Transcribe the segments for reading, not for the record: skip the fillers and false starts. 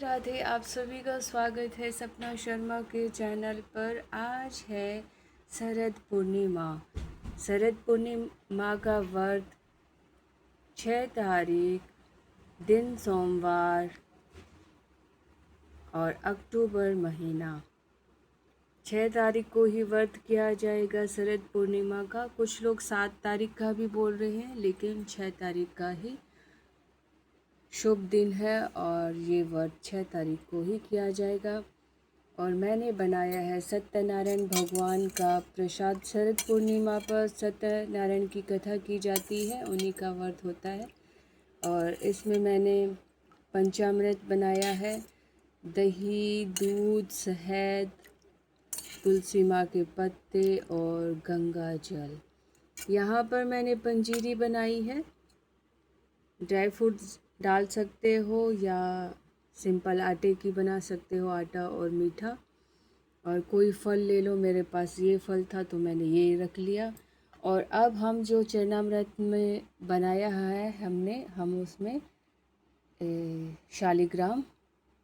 राधे आप सभी का स्वागत है सपना शर्मा के चैनल पर। आज है शरद पूर्णिमा। शरद पूर्णिमा का व्रत 6 तारीख दिन सोमवार और अक्टूबर महीना 6 तारीख को ही व्रत किया जाएगा शरद पूर्णिमा का। कुछ लोग 7 तारीख का भी बोल रहे हैं, लेकिन 6 तारीख का ही शुभ दिन है और ये व्रत 6 तारीख को ही किया जाएगा। और मैंने बनाया है सत्यनारायण भगवान का प्रसाद। शरद पूर्णिमा पर सत्यनारायण की कथा की जाती है, उन्हीं का व्रत होता है। और इसमें मैंने पंचामृत बनाया है, दही, दूध, शहद, तुलसी माँ के पत्ते और गंगा जल। यहाँ पर मैंने पंजीरी बनाई है। ड्राई फ्रूट्स डाल सकते हो या सिंपल आटे की बना सकते हो, आटा और मीठा। और कोई फल ले लो, मेरे पास ये फल था तो मैंने ये रख लिया। और अब हम जो चरणामृत में बनाया है हम उसमें शालिग्राम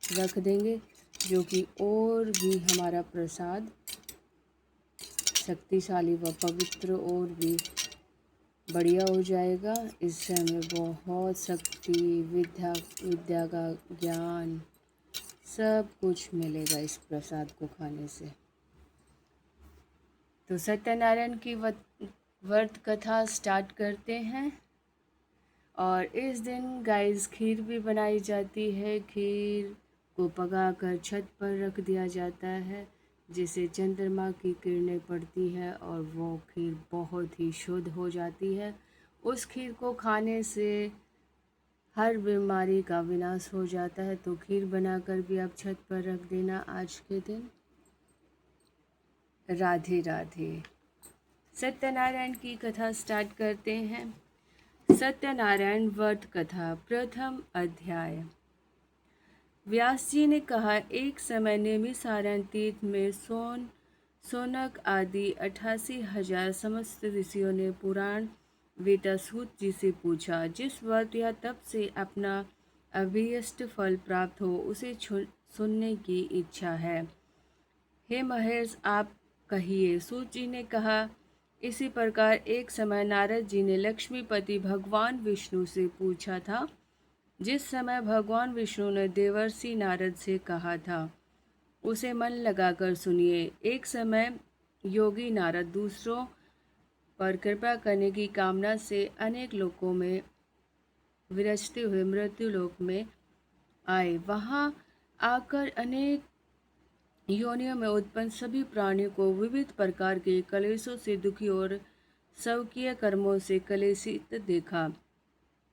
रख देंगे, जो कि और भी हमारा प्रसाद शक्तिशाली व पवित्र और भी बढ़िया हो जाएगा। इससे हमें बहुत शक्ति, विद्या का ज्ञान सब कुछ मिलेगा इस प्रसाद को खाने से। तो सत्यनारायण की व्रत कथा स्टार्ट करते हैं। और इस दिन गाइस खीर भी बनाई जाती है। खीर को पकाकर छत पर रख दिया जाता है, जिसे चंद्रमा की किरणें पड़ती है और वो खीर बहुत ही शुद्ध हो जाती है। उस खीर को खाने से हर बीमारी का विनाश हो जाता है। तो खीर बनाकर भी आप छत पर रख देना आज के दिन। राधे राधे। सत्यनारायण की कथा स्टार्ट करते हैं। सत्यनारायण व्रत कथा, प्रथम अध्याय। व्यास जी ने कहा, एक समय नैमिषारण्य तीर्थ में सोनक आदि 88,000 समस्त ऋषियों ने पुराण वेता सूत जी से पूछा, जिस व्रत या तप से अपना अभीष्ट फल प्राप्त हो उसे सुनने की इच्छा है। हे महेश, आप कहिए। सूत जी ने कहा, इसी प्रकार एक समय नारद जी ने लक्ष्मीपति भगवान विष्णु से पूछा था। जिस समय भगवान विष्णु ने देवर्षि नारद से कहा था, उसे मन लगाकर सुनिए। एक समय योगी नारद दूसरों पर कृपा करने की कामना से अनेक लोकों में विरचते हुए मृत्यु लोक में आए। वहां आकर अनेक योनियों में उत्पन्न सभी प्राणियों को विविध प्रकार के कलेशों से दुखी और स्वकीय कर्मों से कलेशित देखा।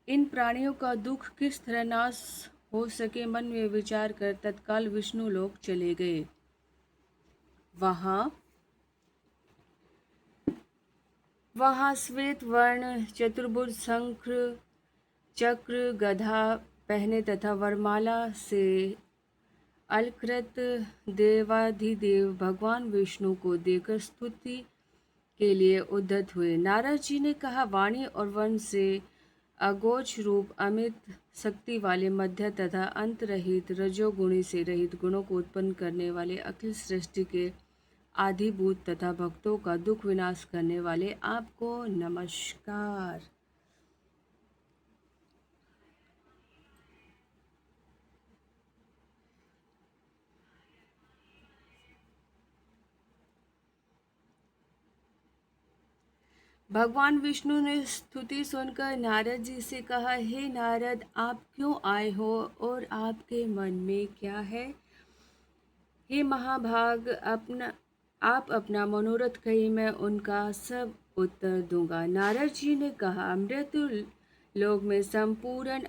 इन प्राणियों का दुख किस तरह नाश हो सके, मन में विचार कर तत्काल विष्णु लोक चले गए। वहाँ श्वेत वर्ण, चतुर्भुज, शंख चक्र, गधा पहने तथा वरमाला से अलकृत देवाधिदेव भगवान विष्णु को देखकर स्तुति के लिए उद्धत हुए। नारद जी ने कहा, वाणी और वर्ण से अगोच रूप अमित शक्ति वाले, मध्य तथा अंत रहित, रजोगुणी से रहित, गुणों को उत्पन्न करने वाले, अखिल सृष्टि के आधिभूत तथा भक्तों का दुख विनाश करने वाले आपको नमस्कार। भगवान विष्णु ने स्तुति सुनकर नारद जी से कहा, हे नारद, आप क्यों आए हो और आपके मन में क्या है? हे महाभाग, आप अपना मनोरथ कही, मैं उनका सब उत्तर दूंगा। नारद जी ने कहा, मृत्यु लोक में संपूर्ण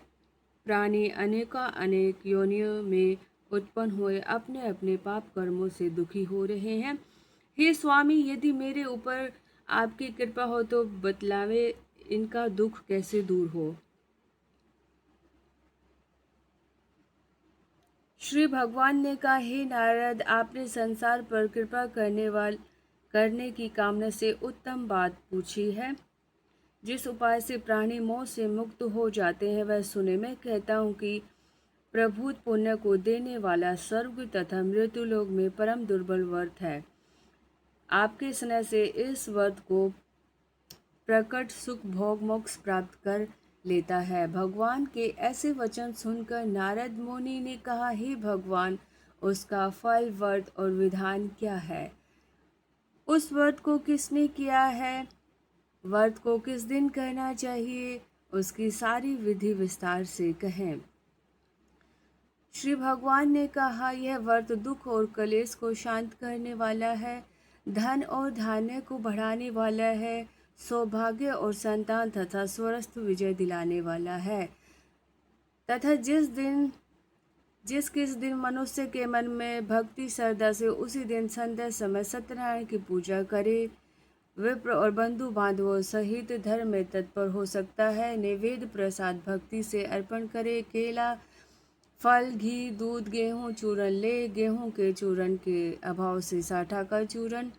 प्राणी अनेक योनियों में उत्पन्न हुए अपने अपने पाप कर्मों से दुखी हो रहे हैं। हे स्वामी, यदि मेरे ऊपर आपकी कृपा हो तो बतलावे, इनका दुख कैसे दूर हो। श्री भगवान ने कहा, हे नारद, आपने संसार पर कृपा करने की कामना से उत्तम बात पूछी है। जिस उपाय से प्राणी मोह से मुक्त हो जाते हैं वह सुने। मैं कहता हूँ कि प्रभुत पुण्य को देने वाला स्वर्ग तथा मृत्युलोक में परम दुर्बल व्रत है। आपके स्नेह से इस व्रत को प्रकट सुख भोग मोक्ष प्राप्त कर लेता है। भगवान के ऐसे वचन सुनकर नारद मुनि ने कहा, हे भगवान, उसका फल, व्रत और विधान क्या है? उस व्रत को किसने किया है? व्रत को किस दिन करना चाहिए? उसकी सारी विधि विस्तार से कहें। श्री भगवान ने कहा, यह व्रत दुख और कलेश को शांत करने वाला है, धन और धान्य को बढ़ाने वाला है, सौभाग्य और संतान तथा स्वस्थ विजय दिलाने वाला है, तथा जिस किस दिन मनुष्य के मन में भक्ति श्रद्धा से उसी दिन संध्या समय सत्यनारायण की पूजा करे, विप्र और बंधु बांधवों सहित धर्म में तत्पर हो सकता है, नैवेद्य प्रसाद भक्ति से अर्पण करे, केला, फल, घी, दूध, गेहूं चूरन ले, गेहूं के चूरन के अभाव से साठा का चूरन,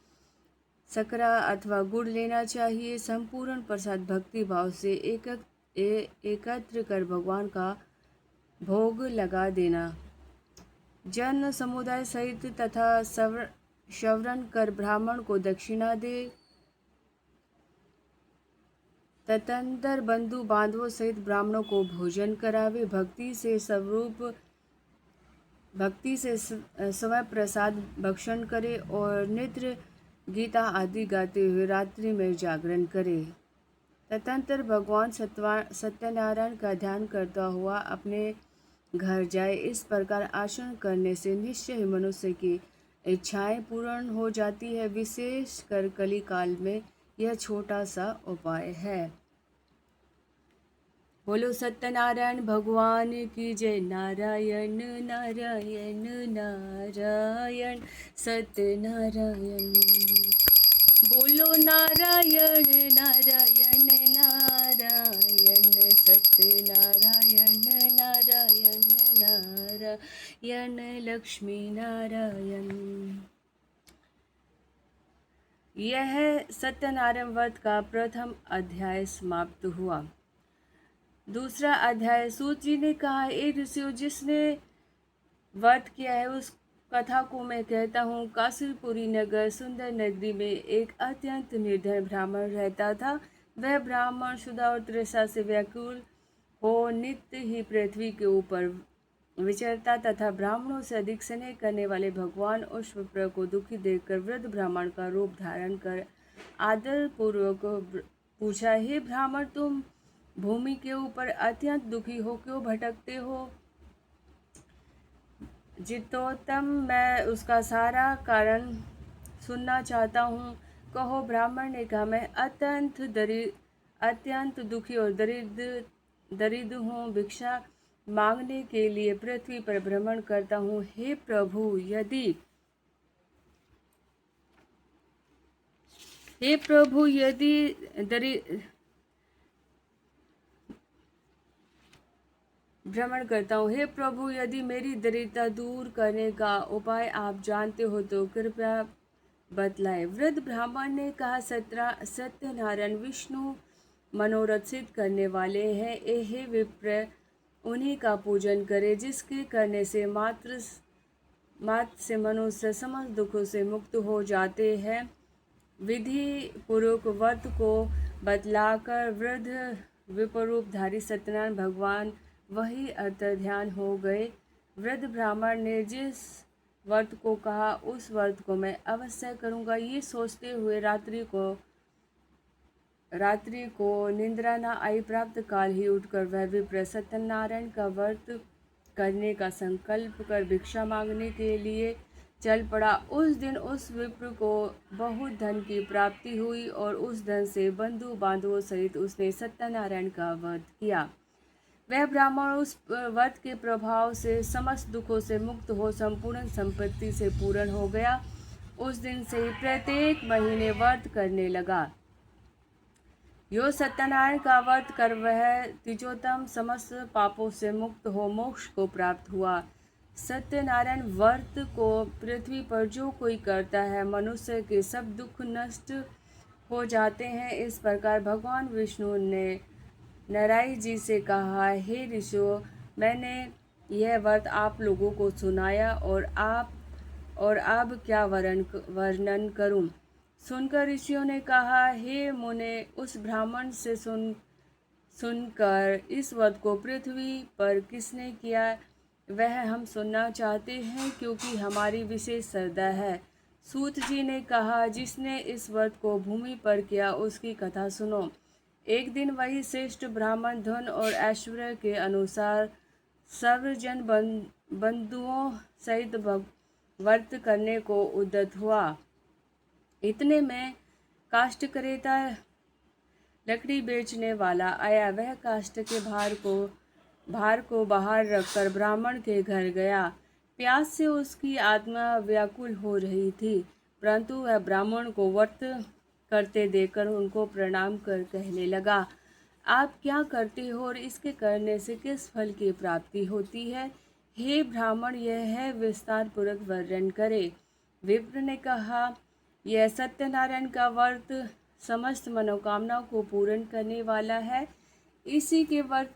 सकरा अथवा गुड़ लेना चाहिए। संपूर्ण प्रसाद भक्ति भाव से एकत्र कर भगवान का भोग लगा देना। जन समुदाय सहित तथा श्रवण कर ब्राह्मण को दक्षिणा दे, तदनंतर बंधु बांधवों सहित ब्राह्मणों को भोजन करावे। भक्ति से स्वयं प्रसाद भक्षण करे और नित्य गीता आदि गाते हुए रात्रि में जागरण करे। तदनंतर भगवान सत्यनारायण का ध्यान करता हुआ अपने घर जाए। इस प्रकार आचरण करने से निश्चय ही मनुष्य की इच्छाएं पूर्ण हो जाती है। विशेष कर कली काल में यह छोटा सा उपाय है। बोलो सत्यनारायण भगवान की जय। नारायण नारायण नारायण सत्यनारायण। बोलो नारायण नारायण नारायण सत्यनारायण नारायण नारायण लक्ष्मी नारायण। यह सत्यनारायण व्रत का प्रथम अध्याय समाप्त हुआ। दूसरा अध्याय। सूत जी ने कहा, ए ऋषियों, जिसने व्रत किया है उस कथा को मैं कहता हूँ। काशीपुरी नगर सुंदर नगरी में एक अत्यंत निर्धन ब्राह्मण रहता था। वह ब्राह्मण क्षुधा और तृषा से व्याकुल हो नित्य ही पृथ्वी के ऊपर विचरता तथा ब्राह्मणों से अधिक स्नेह करने वाले भगवान और विप्र को दुखी देखकर वृद्ध ब्राह्मण का रूप धारण कर आदर पूर्वक पूछा, हे ब्राह्मण, तुम भूमि के ऊपर अत्यंत दुखी हो क्यों भटकते हो? जितोत्तम, मैं उसका सारा कारण सुनना चाहता हूँ। कहो। ब्राह्मण ने कहा, मैं अत्यंत दुखी और दरिद्र हूँ। भिक्षा मांगने के लिए पृथ्वी पर भ्रमण करता हूँ। हे प्रभु, यदि मेरी दरिद्रता दूर करने का उपाय आप जानते हो तो कृपया बतलाएं। वृद्ध ब्राह्मण ने कहा, सत्यनारायण विष्णु मनोरथ सिद्ध करने वाले हैं। हे विप्र, उन्हीं का पूजन करे, जिसके करने से मात्र से मनुष्य समस्त दुखों से मुक्त हो जाते हैं। विधि पूर्वक व्रत को बतलाकर वृद्ध विप्रूपधारी सत्यनारायण भगवान वही अंतर्ध्यान हो गए। वृद्ध ब्राह्मण ने जिस व्रत को कहा उस व्रत को मैं अवश्य करूँगा। ये सोचते हुए रात्रि को निद्रा न आई। प्राप्त काल ही उठकर वह विप्र सत्यनारायण का व्रत करने का संकल्प कर भिक्षा मांगने के लिए चल पड़ा। उस दिन उस विप्र को बहुत धन की प्राप्ति हुई और उस धन से बंधु बांधवों सहित उसने सत्यनारायण का व्रत किया। वह ब्राह्मण उस व्रत के प्रभाव से समस्त दुखों से मुक्त हो संपूर्ण संपत्ति से पूर्ण हो गया। उस दिन से ही प्रत्येक महीने व्रत करने लगा। यो सत्यनारायण का व्रत कर वह तिजोतम समस्त पापों से मुक्त हो मोक्ष को प्राप्त हुआ। सत्यनारायण व्रत को पृथ्वी पर जो कोई करता है मनुष्य के सब दुख नष्ट हो जाते हैं। इस प्रकार भगवान विष्णु ने नारायण जी से कहा, हे ऋषियों, मैंने यह व्रत आप लोगों को सुनाया और अब क्या वर्णन करूं। सुनकर ऋषियों ने कहा, हे मुने, उस ब्राह्मण से सुनकर इस व्रत को पृथ्वी पर किसने किया वह हम सुनना चाहते हैं, क्योंकि हमारी विशेष श्रद्धा है। सूत जी ने कहा, जिसने इस व्रत को भूमि पर किया उसकी कथा सुनो। एक दिन वही श्रेष्ठ ब्राह्मण धन और ऐश्वर्य के अनुसार सर्वजन बंधुओं सहित व्रत करने को उद्यत हुआ। इतने में काष्ठक्रेता लकड़ी बेचने वाला आया। वह काष्ठ के भार को बाहर रखकर ब्राह्मण के घर गया। प्यास से उसकी आत्मा व्याकुल हो रही थी, परंतु वह ब्राह्मण को व्रत करते देखकर उनको प्रणाम कर कहने लगा, आप क्या करते हो और इसके करने से किस फल की प्राप्ति होती है? हे ब्राह्मण, यह है विस्तार पूर्वक वर्णन करे। विप्र ने कहा, यह सत्यनारायण का व्रत समस्त मनोकामनाओं को पूर्ण करने वाला है। इसी के व्रत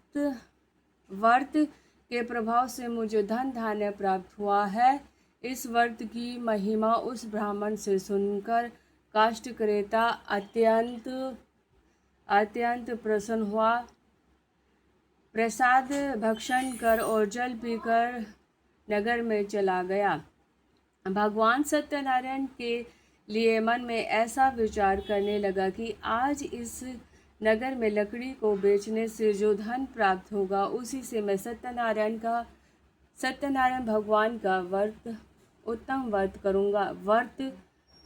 के प्रभाव से मुझे धन धान्य प्राप्त हुआ है। इस व्रत की महिमा उस ब्राह्मण से सुनकर काष्ठक्रेता अत्यंत प्रसन्न हुआ। प्रसाद भक्षण कर और जल पीकर नगर में चला गया। भगवान सत्यनारायण के लिए मन में ऐसा विचार करने लगा कि आज इस नगर में लकड़ी को बेचने से जो धन प्राप्त होगा उसी से मैं सत्यनारायण भगवान का उत्तम व्रत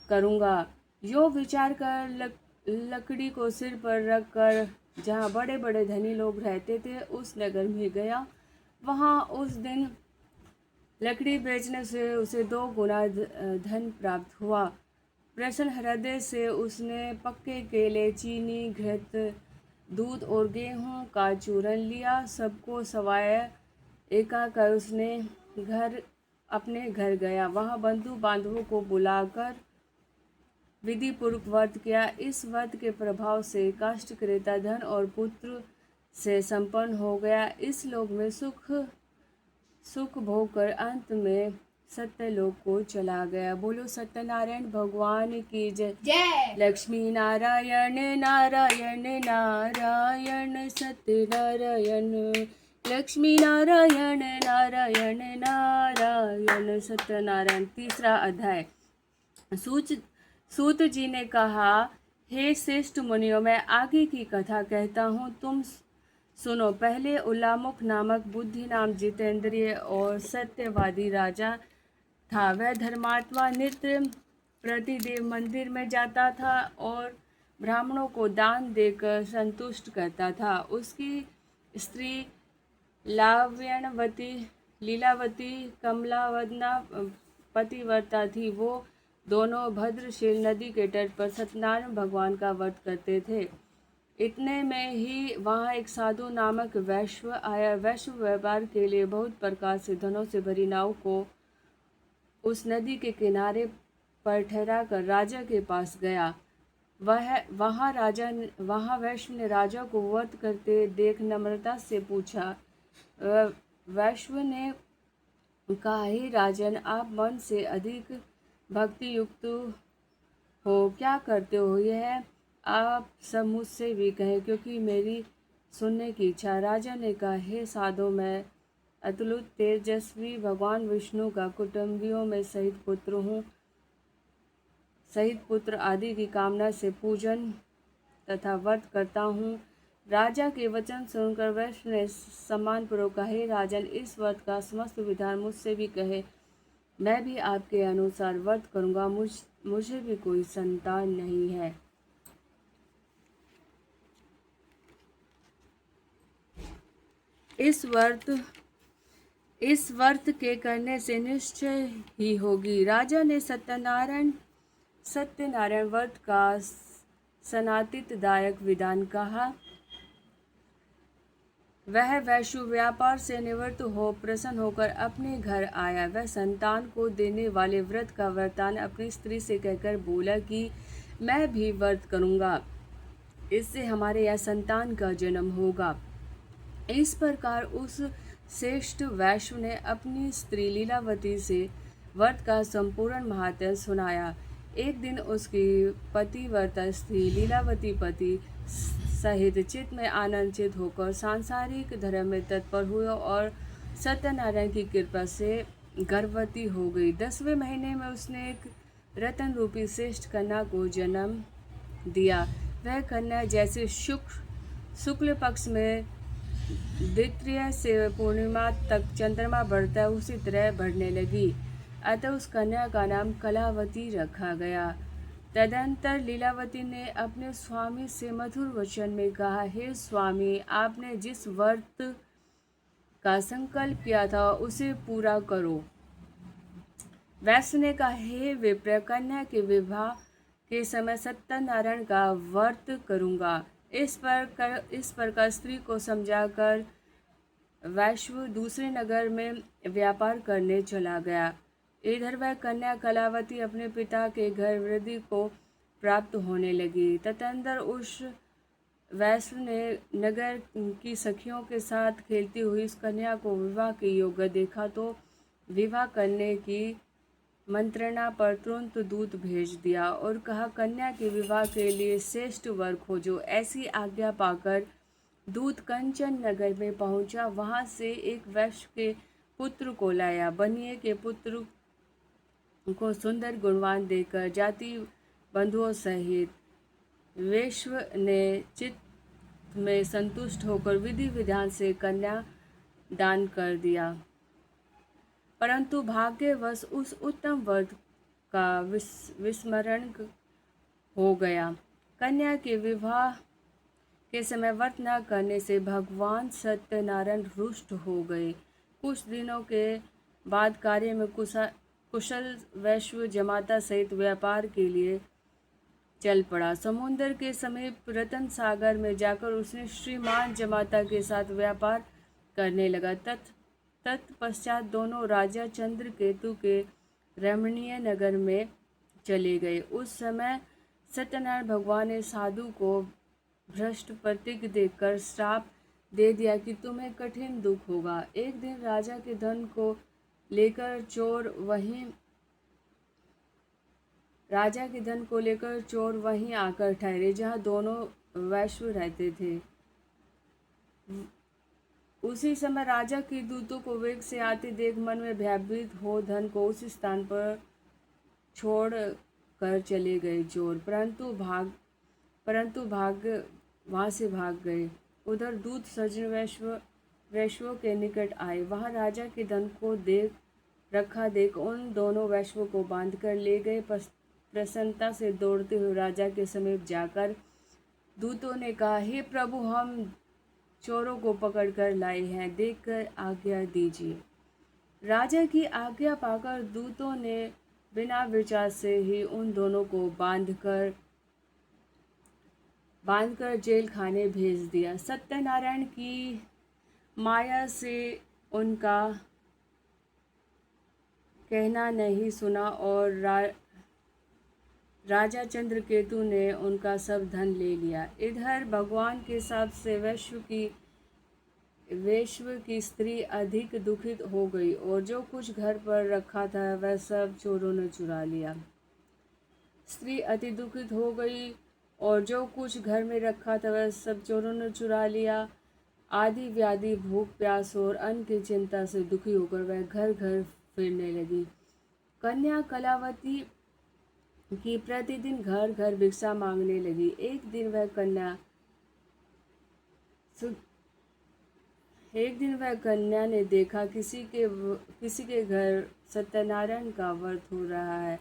करूँगा। यो विचार कर लकड़ी को सिर पर रखकर जहाँ बड़े बड़े धनी लोग रहते थे उस नगर में गया। वहाँ उस दिन लकड़ी बेचने से उसे 2 गुना धन प्राप्त हुआ। प्रसन्न हृदय से उसने पक्के केले, चीनी, घृत, दूध और गेहूं का चूरन लिया। सबको सवाया एका कर उसने अपने घर गया। वहाँ बंधु बांधवों को बुलाकर विधि पूर्वक व्रत किया। इस व्रत के प्रभाव से काष्ठक्रेता धन और पुत्र से संपन्न हो गया। इस लोक में सुख भोग कर अंत में सत्यलोक को चला गया। बोलो सत्यनारायण भगवान की जय। लक्ष्मी नारायण नारायण नारायण सत्यनारायण, लक्ष्मी नारायण नारायण नारायण सत्यनारायण। 3रा अध्याय। सूत जी ने कहा, हे श्रेष्ठ मुनियों, मैं आगे की कथा कहता हूँ, तुम सुनो। पहले उलामुख नामक बुद्धि नाम जितेंद्रिय और सत्यवादी राजा था। वह धर्मात्मा नित्य प्रतिदेव मंदिर में जाता था और ब्राह्मणों को दान देकर संतुष्ट करता था। उसकी स्त्री लीलावती कमलावदना पतिव्रता थी। वो दोनों भद्रशील नदी के तट पर सत्यनारायण भगवान का व्रत करते थे। इतने में ही वहाँ एक साधु नामक वैश्व आया। वैश्व व्यापार के लिए बहुत प्रकार से धनों से भरी नाव को उस नदी के किनारे पर ठहरा कर राजा के पास गया। वहाँ वैश्व ने राजा को व्रत करते देख नम्रता से पूछा। वैश्व ने कहा, हे राजन, आप मन से अधिक भक्ति युक्त हो, क्या करते हो यह आप सब मुझसे भी कहें, क्योंकि मेरी सुनने की इच्छा। राजा ने कहा, हे साधो, मैं अतुलित तेजस्वी भगवान विष्णु का कुटुंबियों में सहित पुत्र आदि की कामना से पूजन तथा व्रत करता हूँ। राजा के वचन सुनकर वैश्व ने सम्मानपूर्वक कहा, हे राजन, इस व्रत का समस्त विधान मुझसे भी कहे, मैं भी आपके अनुसार व्रत करूँगा। मुझे भी कोई संतान नहीं है। इस व्रत के करने से निश्चय ही होगी। राजा ने सत्यनारायण व्रत का सनातिदायक विधान कहा। वह वैश्व व्यापार से निवृत्त हो प्रसन्न होकर अपने घर आया। वह संतान को देने वाले व्रत का वरदान अपनी स्त्री से कहकर बोला कि मैं भी व्रत करूँगा, इससे हमारे यहाँ संतान का जन्म होगा। इस प्रकार उस श्रेष्ठ वैश्व ने अपनी स्त्री लीलावती से व्रत का संपूर्ण महात्म्य सुनाया। एक दिन उसकी पतिव्रता स्त्री लीलावती पति सहित चित्त में आनंदित होकर सांसारिक धर्म में तत्पर हुए और सत्यनारायण की कृपा से गर्भवती हो गई। 10वें महीने में उसने एक रतन रूपी श्रेष्ठ कन्या को जन्म दिया। वह कन्या जैसे शुक्ल पक्ष में द्वितीय से पूर्णिमा तक चंद्रमा बढ़ता है उसी तरह बढ़ने लगी। अतः उस कन्या का नाम कलावती रखा गया। तदंतर लीलावती ने अपने स्वामी से मधुर वचन में कहा, हे स्वामी, आपने जिस व्रत का संकल्प किया था उसे पूरा करो। वैश्य ने कहा, हे विप्र, कन्या के विवाह के समय सत्यनारायण का व्रत करूँगा। इस प्रकार स्त्री को समझाकर वैश्व दूसरे नगर में व्यापार करने चला गया। इधर वह कन्या कलावती अपने पिता के घर वृद्धि को प्राप्त होने लगी। तदंतर उस वैश्व ने नगर की सखियों के साथ खेलती हुई इस कन्या को विवाह के योग्य देखा तो विवाह करने की मंत्रणा पर तुरंत दूत भेज दिया और कहा, कन्या के विवाह के लिए श्रेष्ठ वर खोजो। ऐसी आज्ञा पाकर दूत कंचन नगर में पहुंचा। वहां से एक वैश्य के पुत्र को लाया। बनिए के पुत्र को सुंदर गुणवान देकर जाति बंधुओं सहित वैश्व ने चित्त में संतुष्ट होकर विधि विधान से कन्या दान कर दिया। परंतु भाग्यवश उस उत्तम व्रत का विस्मरण हो गया। कन्या के विवाह के समय व्रत न करने से भगवान सत्यनारायण रुष्ट हो गए। कुछ दिनों के बाद कार्य में कुशल वैश्व जमाता सहित व्यापार के लिए चल पड़ा। समुद्र के समीप रतन सागर में जाकर उसने श्रीमान जमाता के साथ व्यापार करने लगा। तत्पश्चात दोनों राजा चंद्रकेतु के रमणीय नगर में चले गए। उस समय सत्यनारायण भगवान ने साधु को भ्रष्ट प्रतीक देकर श्राप दे दिया कि तुम्हें कठिन दुख होगा। एक दिन राजा के धन को लेकर चोर वहीं आकर ठहरे जहां दोनों वैश्व रहते थे। उसी समय राजा के दूतों को वेग से आते देख मन में भयभीत हो धन को उस स्थान पर छोड़ कर चले गए चोर, परंतु वहां से भाग गए। उधर दूत सज्जन वैश्वों के निकट आए। वहां राजा के धन को देख उन दोनों वैश्वों को बांधकर ले गए। प्रसन्नता से दौड़ते हुए राजा के समीप जाकर दूतों ने कहा, हे प्रभु, हम चोरों को पकड़कर लाए हैं, देखकर आज्ञा दीजिए। राजा की आज्ञा पाकर दूतों ने बिना विचार से ही उन दोनों को बांधकर जेल खाने भेज दिया। सत्यनारायण की माया से उनका कहना नहीं सुना और राजा चंद्रकेतु ने उनका सब धन ले लिया। इधर भगवान के साथ से वैश्व की स्त्री अधिक दुखित हो गई और जो कुछ घर पर रखा था वह सब चोरों ने चुरा लिया। स्त्री अति दुखित हो गई और जो कुछ घर में रखा था वह सब चोरों ने चुरा लिया। आदि व्याधि, भूख प्यास और अन्न की चिंता से दुखी होकर वह घर घर फिरने लगी। कन्या कलावती की प्रतिदिन घर घर भिक्षा मांगने लगी। एक दिन वह कन्या ने देखा किसी के घर सत्यनारायण का व्रत हो रहा है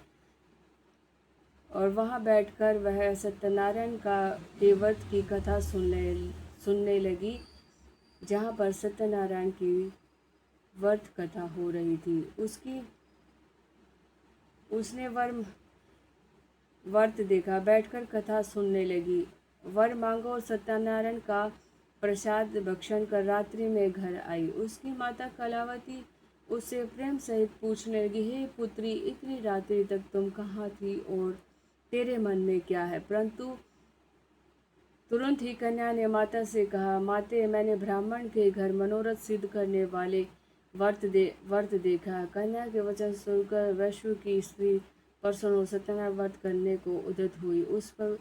और वहां बैठकर वह सत्यनारायण के व्रत की कथा सुनने लगी जहाँ पर सत्यनारायण की व्रत कथा हो रही थी। उसने व्रत देखा, बैठकर कथा सुनने लगी। वर मांगो और सत्यनारायण का प्रसाद भक्षण कर रात्रि में घर आई। उसकी माता कलावती उससे प्रेम सहित पूछने लगी, हे पुत्री, इतनी रात्रि तक तुम कहाँ थी और तेरे मन में क्या है? परंतु तुरंत ही कन्या ने माता से कहा, माते, मैंने ब्राह्मण के घर मनोरथ सिद्ध करने वाले वर्त देखा। कन्या के वचन सुनकर वैश्व की स्त्री परसों सत्यनारायण व्रत करने को उद्यत हुई। उस पर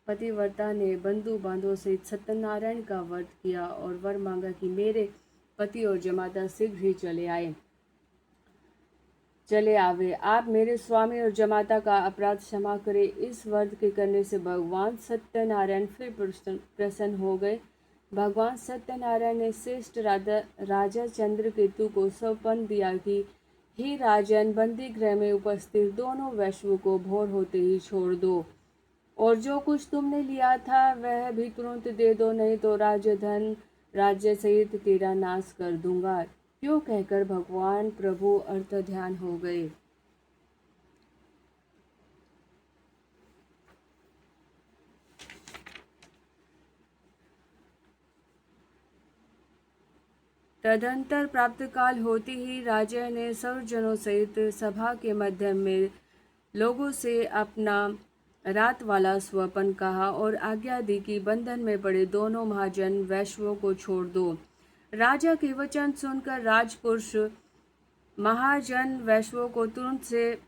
पतिव्रता ने बंधु बांधवों सहित सत्यनारायण का व्रत किया और वर मांगा कि मेरे पति और जमाता शीघ्र ही चले आवे। आप मेरे स्वामी और जमाता का अपराध क्षमा करें। इस व्रत के करने से भगवान सत्यनारायण फिर प्रसन्न हो गए। भगवान सत्यनारायण ने श्रेष्ठ राजा चंद्रकेतु को सौंपन दिया कि हे राजन, बंदी गृह में उपस्थित दोनों वैश्वों को भोर होते ही छोड़ दो और जो कुछ तुमने लिया था वह भी तुरंत दे दो, नहीं तो राजधन राज्य सहित तेरा नाश कर दूंगा। क्यों कहकर भगवान प्रभु अर्थ ध्यान हो गए। तदंतर प्राप्त काल होते ही राजा ने सर्वजनों सहित सभा के मध्य में लोगों से अपना रात वाला स्वप्न कहा और आज्ञा दी कि बंधन में पड़े दोनों महाजन वैश्वों को छोड़ दो। राजा के वचन सुनकर राजपुरुष महाजन वैश्वों को तुरंत से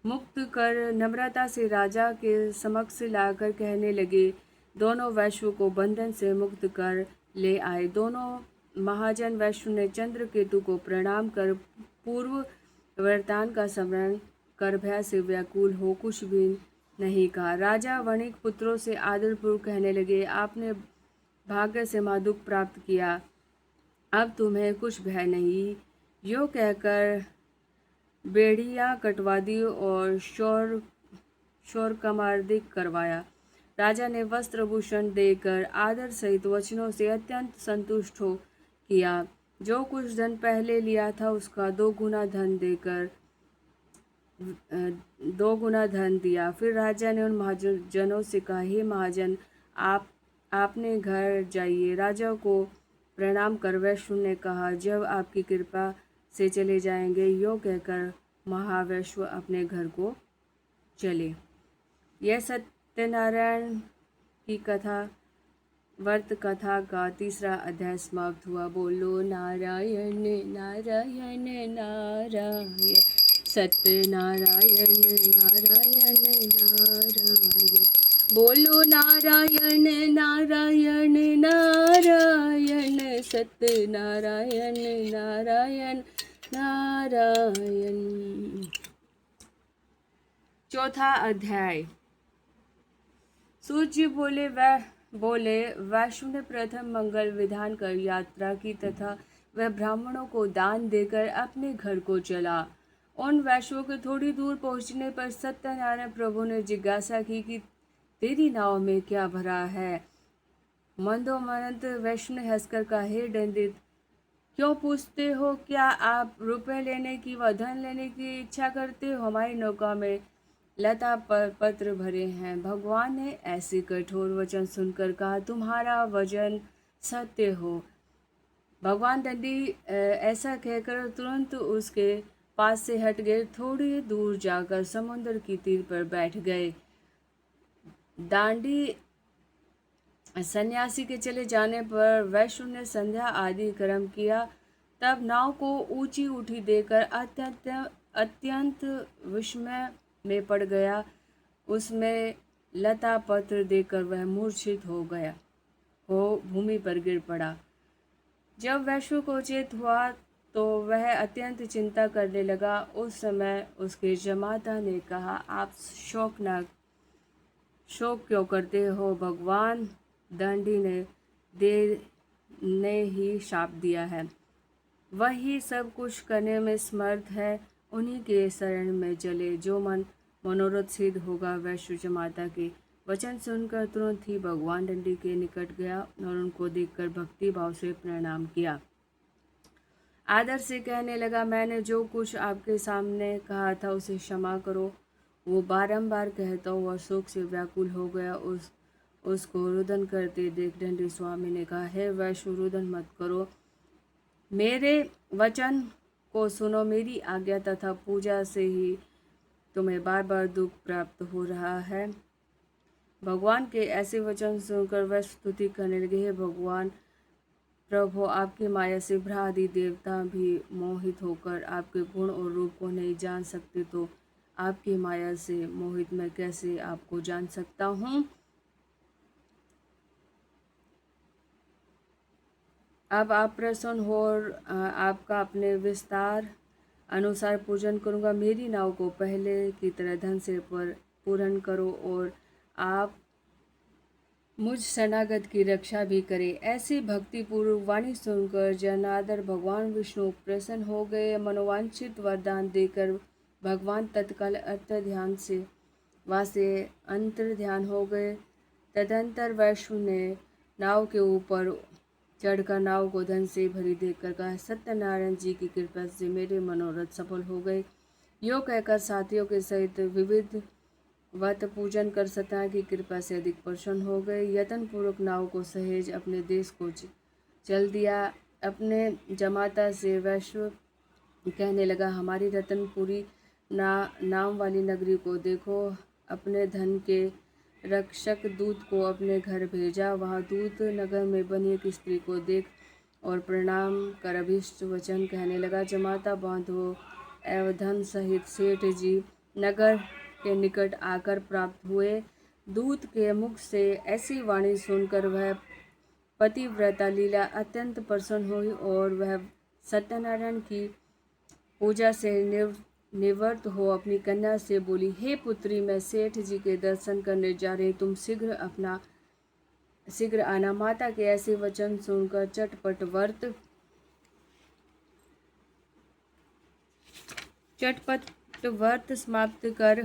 मुक्त कर नम्रता से राजा के समक्ष लाकर कहने लगे, दोनों वैश्वों को बंधन से मुक्त कर ले आए। दोनों महाजन वैश्व ने चंद्रकेतु को प्रणाम कर पूर्व वृतांत का स्मरण कर भय से व्याकुल हो कुछ भी नहीं कहा। राजा वणिक पुत्रों से आदरपूर्वक कहने लगे, आपने भाग्य से महादुख प्राप्त किया, अब तुम्हें कुछ भय नहीं। यो कहकर बेड़ियाँ कटवा दी और शोर कमार्दिक करवाया। राजा ने वस्त्र भूषण देकर आदर सहित वचनों से अत्यंत संतुष्ट हो किया। जो कुछ धन पहले लिया था उसका 2 गुना धन दिया। फिर राजा ने उन महाजनों से कहा, हे महाजन, आपने घर जाइए। राजा को प्रणाम कर वैश्व ने कहा, जब आपकी कृपा से चले जाएंगे। यो कहकर महावैश्व अपने घर को चले। यह सत्यनारायण की कथा व्रत कथा का 3रा अध्याय समाप्त हुआ। बोलो नारायण नारायण नारायण, सत्यनारायण नारायण नारायण। बोलो नारायण नारायण नारायण, सत्यनारायण नारायण नारायण। 4था अध्याय। सूर्य बोले वैश्व ने प्रथम मंगल विधान कर यात्रा की तथा वह ब्राह्मणों को दान देकर अपने घर को चला। उन वैश्वों के थोड़ी दूर पहुंचने पर सत्यनारायण प्रभु ने जिज्ञासा की कि तेरी नाव में क्या भरा है। मंदोमंत वैश्व ने हंसकर कहा, हे दंडित, क्यों पूछते हो? क्या आप रुपए लेने की व धन लेने की इच्छा करते हो? हमारी नौका में लता पत्र भरे हैं। भगवान ने ऐसे कठोर वचन सुनकर कहा, तुम्हारा वचन सत्य हो। भगवान दंडी ऐसा कहकर तुरंत उसके पास से हट गए। थोड़ी दूर जाकर समुद्र की तीर पर बैठ गए। दांडी सन्यासी के चले जाने पर वैश्व ने संध्या आदि कर्म किया। तब नाव को ऊंची उठी देकर अत्यंत विस्मय में पड़ गया। उसमें लता पत्र देकर वह मूर्छित हो भूमि पर गिर पड़ा। जब वैश्व को चेत हुआ तो वह अत्यंत चिंता करने लगा। उस समय उसके जमाता ने कहा, आप शोक क्यों करते हो? भगवान दंडी ने ही शाप दिया है। वही सब कुछ करने में समर्थ है। उन्हीं के शरण में चले। जो मनोरथ सिद्ध होगा। वैश्व जमाता के वचन सुनकर तुरंत ही भगवान दंडी के निकट गया और उनको देखकर भक्ति भाव से प्रणाम किया। आदर से कहने लगा, मैंने जो कुछ आपके सामने कहा था उसे क्षमा करो। वो बारंबार कहता हुआ शोक से व्याकुल हो गया। उसको रुदन करते देख दंडी स्वामी ने कहा, हे वैश्व, रुदन मत करो, मेरे वचन को सुनो। मेरी आज्ञा तथा पूजा से ही तुम्हें बार बार दुख प्राप्त हो रहा है। भगवान के ऐसे वचन सुनकर वह स्तुति करने लगे, हे भगवान प्रभु, आपकी माया से ब्रह्मा आदि देवता भी मोहित होकर आपके गुण और रूप को नहीं जान सकते, तो आपकी माया से मोहित मैं कैसे आपको जान सकता हूँ। अब आप प्रसन्न हो और आपका अपने विस्तार अनुसार पूजन करूँगा। मेरी नाव को पहले की तरह धन से पूर्ण करो और आप मुझ शरणागत की रक्षा भी करें। ऐसी भक्तिपूर्वक वाणी सुनकर जनार्दन भगवान विष्णु प्रसन्न हो गए। मनोवांछित वरदान देकर भगवान तत्काल अंतर ध्यान हो गए। तदंतर वैष्णु ने नाव के ऊपर चढ़कर नाव को धन से भरी देखकर कहा, सत्यनारायण जी की कृपा से मेरे मनोरथ सफल हो गए। यो कहकर साथियों के सहित विविध व्रत पूजन कर सत्यनारायण की कृपा से अधिक प्रसन्न हो गए। यत्न पूर्वक नाव को सहेज अपने देश को चल दिया। अपने जमाता से वैश्व कहने लगा, हमारी रतनपुरी नाम वाली नगरी को देखो। अपने धन के रक्षक दूत को अपने घर भेजा। वहाँ दूत नगर में बनी एक स्त्री को देख और प्रणाम कर अभीष्ट वचन कहने लगा। जमाता बांधवों एवं धन सहित सेठ जी नगर के निकट आकर प्राप्त हुए। दूत के मुख से ऐसी वाणी सुनकर वह पतिव्रता लीला अत्यंत प्रसन्न हुई और वह सत्यनारायण की पूजा से निवृत्त हो अपनी कन्या से बोली, हे पुत्री, मैं सेठ जी के दर्शन करने जा रही, तुम शीघ्र आना। माता के ऐसे वचन सुनकर चटपट व्रत समाप्त कर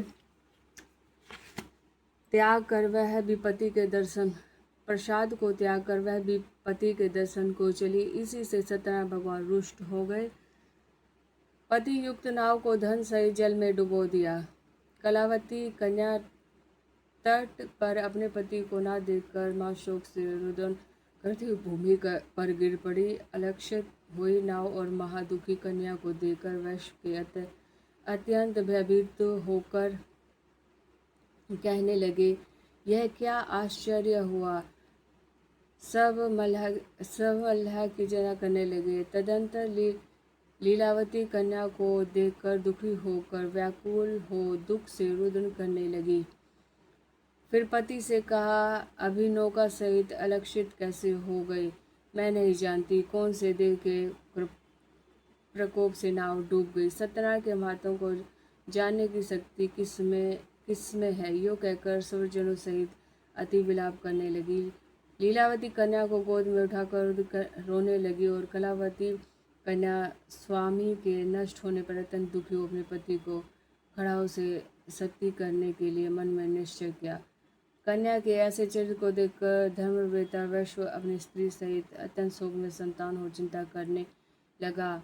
त्याग कर वह भी पति के दर्शन प्रसाद को त्याग कर वह भी पति के दर्शन को चली। इसी से सत्यनारायण भगवान रुष्ट हो गए। पति युक्त नाव को धन सहित जल में डुबो दिया। कलावती कन्या तट पर अपने पति को न देखकर मां शोक से रुदन करती हुई भूमि पर गिर पड़ी। अलक्षित हुई नाव और महादुखी कन्या को देखकर वैश्य के अत्यंत भयभीत होकर कहने लगे, यह क्या आश्चर्य हुआ। सब अल्लाह की जना करने लगे। तदंतर लीलावती कन्या को देखकर दुखी होकर व्याकुल हो दुख से रुदन करने लगी। फिर पति से कहा, अभी नौका सहित अलक्षित कैसे हो गई, मैं नहीं जानती। कौन से देव के प्रकोप से नाव डूब गई। सत्यनारायण के महात्म को जानने की शक्ति किसमें है, यो कहकर सर्वजनों सहित अति विलाप करने लगी। लीलावती कन्या को गोद में उठाकर रोने लगी और कलावती कन्या स्वामी के नष्ट होने पर अत्यंत दुखी हो अपने पति को खड़ाऊ से सती करने के लिए मन में निश्चय किया। कन्या के ऐसे चरित्र को देखकर धर्मवेता वैश्व अपनी स्त्री सहित अत्यंत शोक में संतान और चिंता करने लगा।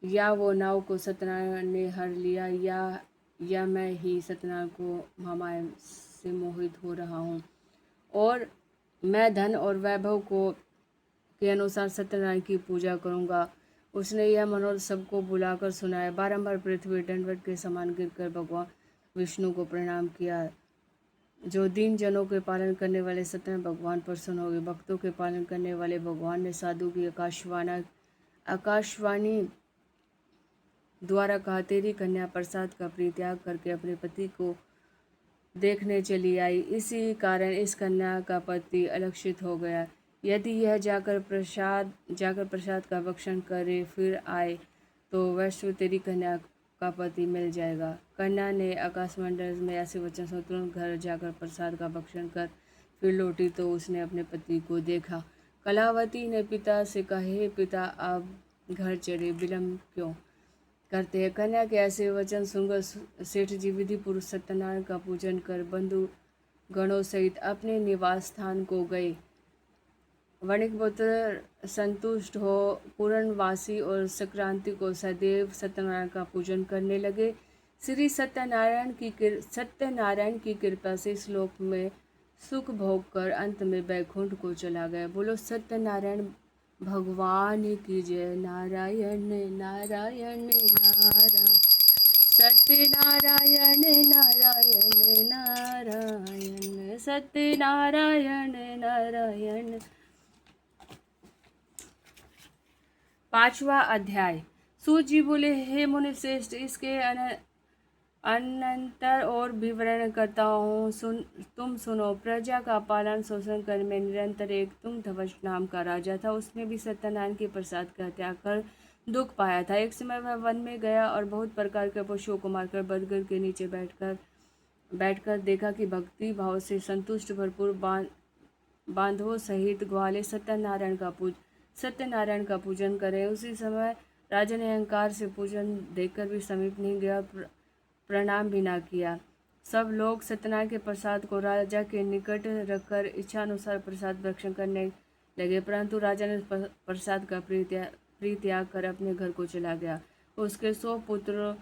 या वो नाव को सत्यनारायण ने हर लिया या मैं ही सत्यनारायण को महामाया से मोहित हो रहा हूँ और मैं धन और वैभव के अनुसार सत्यनारायण की पूजा करूँगा। उसने यह मनोरथ सबको बुलाकर सुनाया। बारंबार पृथ्वी दंडवत के समान गिरकर भगवान विष्णु को प्रणाम किया। जो दीन जनों के पालन करने वाले सत्यनारायण भगवान प्रसन्न हो गए। भक्तों के पालन करने वाले भगवान ने साधु की आकाशवाणी द्वारा कहा, तेरी कन्या प्रसाद का परित्याग करके अपने पति को देखने चली आई। इसी कारण इस कन्या का पति अलक्षित हो गया। यदि यह जाकर प्रसाद का भक्षण करे फिर आए तो वैश्व तेरी कन्या का पति मिल जाएगा। कन्या ने आकाशमंडल में ऐसे वचन सुन तुरंत घर जाकर प्रसाद का भक्षण कर फिर लौटी तो उसने अपने पति को देखा। कलावती ने पिता से कहा, हे पिता, आप घर चले, विलम्ब क्यों करते हैं। कन्या के ऐसे वचन सुनकर सेठ जी विधि पुरुष सत्यनारायण का पूजन कर बंधु गणों सहित अपने निवास स्थान को गए। वणिक पुत्र संतुष्ट हो पूर्णवासी और संक्रांति को सदैव सत्यनारायण का पूजन करने लगे। श्री सत्यनारायण की कृपा से इस लोक में सुख भोग कर अंत में वैकुंठ को चला गया। बोलो सत्यनारायण भगवान की जय। नारायण नारायण नारायण, सत्यनारायण नारायण नारायण। सत्यनारायण नारायण। 5वां अध्याय। सूत जी बोले, हे मुनि श्रेष्ठ, इसके अनंतर और विवरण करता हूँ, तुम सुनो। प्रजा का पालन शोषण करने में निरंतर एक तुंगध्वज नाम का राजा था। उसने भी सत्यनारायण के प्रसाद का त्याग कर दुख पाया था। एक समय वह वन में गया और बहुत प्रकार के पशुओं को मारकर बरगद के नीचे बैठकर देखा कि भक्ति भाव से संतुष्ट भरपूर बांधवों सहित ग्वाले सत्यनारायण का पूजन करें। उसी समय राजा ने अहंकार से पूजन देखकर भी समीप नहीं गया, प्रणाम भी ना किया। सब लोग सत्यनारायण के प्रसाद को राजा के निकट रखकर इच्छानुसार प्रसाद भक्षण करने लगे, परंतु राजा ने प्रसाद का परित्याग कर अपने घर को चला गया। उसके 100 पुत्र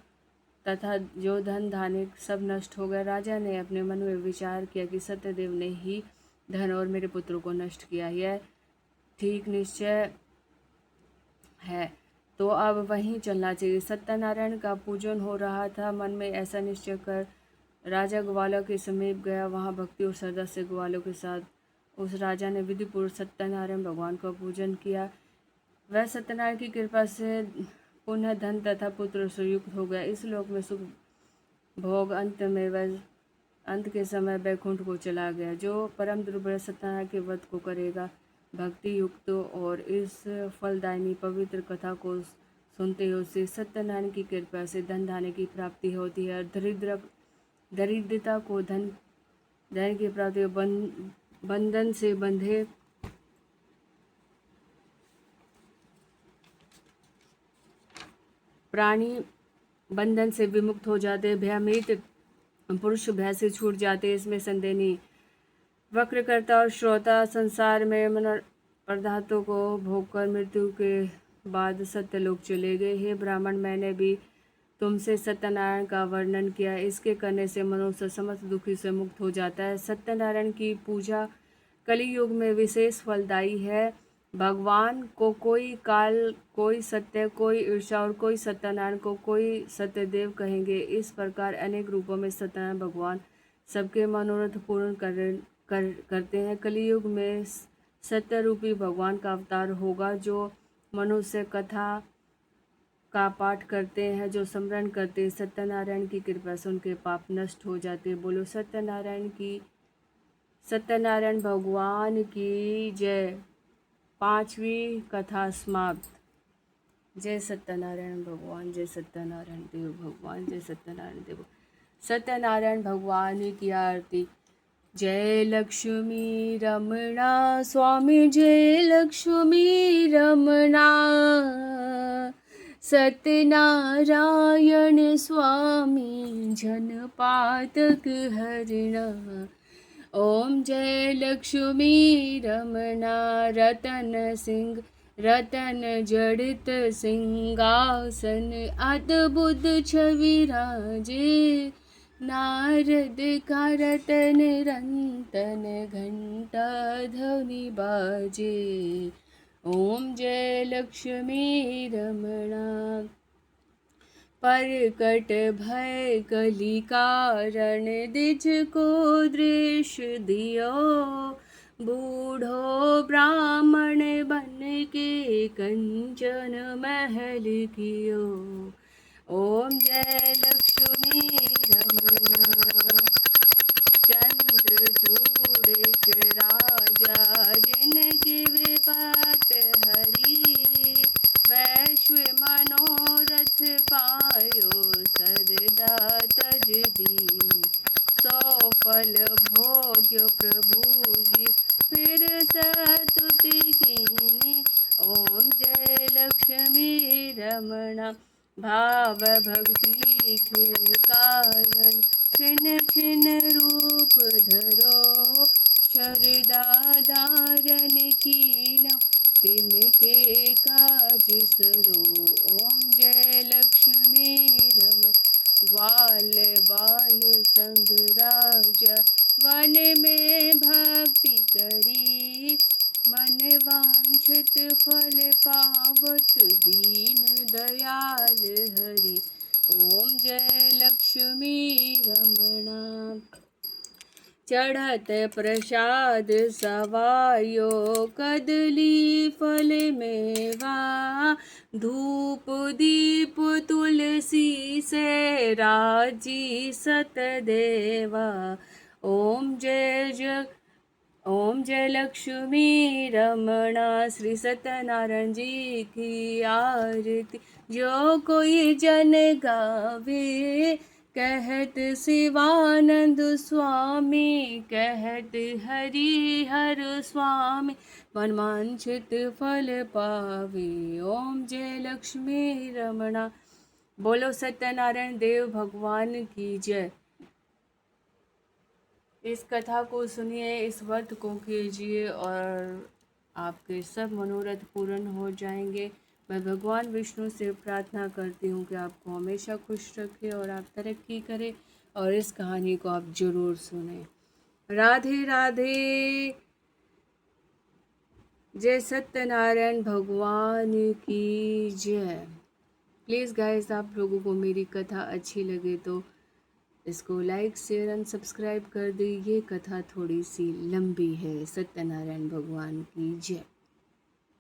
तथा जो धन धान्य सब नष्ट हो गए। राजा ने अपने मन में विचार किया कि सत्यदेव ने ही धन और मेरे पुत्रों को नष्ट किया, यह ठीक निश्चय है, तो अब वहीं चलना चाहिए। सत्यनारायण का पूजन हो रहा था। मन में ऐसा निश्चय कर राजा ग्वालों के समीप गया। वहाँ भक्ति और श्रद्धा से ग्वालों के साथ उस राजा ने विधिपूर्वक सत्यनारायण भगवान का पूजन किया। वह सत्यनारायण की कृपा से पुनः धन तथा पुत्र से युक्त हो गया। इस लोक में सुख भोग अंत के समय वैकुंठ को चला गया। जो परम दुर्बल सत्यनारायण के व्रत को करेगा, भक्ति युक्त और इस फलदायिनी पवित्र कथा को सुनते हो से सत्यनारायण की कृपा से धन धान्य की प्राप्ति होती है। दरिद्रता को धन की प्राप्ति, बंधन से बंधे प्राणी बंधन से विमुक्त हो जाते, भयभीत पुरुष भय से छूट जाते, इसमें संदेह नहीं। वक्रकर्ता और श्रोता संसार में मन पदार्थों को भोगकर मृत्यु के बाद सत्यलोक चले गए। हे ब्राह्मण, मैंने भी तुमसे सत्यनारायण का वर्णन किया। इसके करने से मनुष्य समस्त दुखी से मुक्त हो जाता है। सत्यनारायण की पूजा कलियुग में विशेष फलदायी है। भगवान को कोई काल, कोई सत्य, कोई ईर्षा और कोई सत्यनारायण को कोई सत्यदेव कहेंगे। इस प्रकार अनेक रूपों में सत्यनारायण भगवान सबके मनोरथ पूर्ण करते हैं। कलियुग में सत्य रूपी भगवान का अवतार होगा। जो मनुष्य कथा का पाठ करते हैं, जो स्मरण करते हैं, सत्यनारायण की कृपा से उनके पाप नष्ट हो जाते हैं। बोलो सत्यनारायण भगवान की जय। 5वीं कथा समाप्त। जय सत्यनारायण भगवान, जय सत्यनारायण देव भगवान, जय सत्यनारायण देव। सत्यनारायण भगवान की आरती। जय लक्ष्मी रमणा स्वामी, जय लक्ष्मी रमणा। सत्यनारायण स्वामी जन पातक हरिणा। ओम जय लक्ष्मी रमणा। रतन सिंह रतन जड़ित सिंहासन, अद्भुत छवि राजे। नारद का रतन रंतन, घंटा ध्वनि बाजे। ओम जय लक्ष्मी रमणा। परकट भय कली कारण, द्विज को दृश्य दियो। बूढ़ो ब्राह्मण बन के कंचन महल कियो। ओम जय लक्ष्मी रमणा। चंद्रचूड़ के राजा, जिनकी विपत हरी। वैश्व मनोरथ पायो, सरदा तज दीन। 100 फल भोग्य प्रभु जी, फिर सतुति कीनी। ओम जय लक्ष्मी रमणा। भाव भक्ति के कारण, छिन छिन रूप धरो। शरदा धारण कीनो, तिनके काज सरो। ओम जय लक्ष्मी रमण। ग्वाल बाल संग राजा, वन में भक्ति करी। मन वांछित फल पावत, दीन दयाल हरि। ओम जय लक्ष्मी रमणा। चढ़त प्रसाद सवायो कदली फल मेवा धूप दीप तुलसी से राजी सतदेवा। ओम जय लक्ष्मी रमणा श्री सत्यनारायण जी की आरती। जो कोई जन गावे कहत शिवानंद स्वामी कहत हरि हर स्वामी मनवांछित फल पावे। ओम जय लक्ष्मी रमणा। बोलो सत्यनारायण देव भगवान की जय। इस कथा को सुनिए, इस व्रत को कीजिए और आपके सब मनोरथ पूर्ण हो जाएंगे। मैं भगवान विष्णु से प्रार्थना करती हूँ कि आपको हमेशा खुश रखे और आप तरक्की करें और इस कहानी को आप जरूर सुने। राधे राधे। जय सत्यनारायण भगवान की जय। प्लीज़ गाइस, आप लोगों को मेरी कथा अच्छी लगे तो इसको लाइक शेयर एंड सब्सक्राइब कर दीजिए। कथा थोड़ी सी लंबी है। सत्यनारायण भगवान की जय।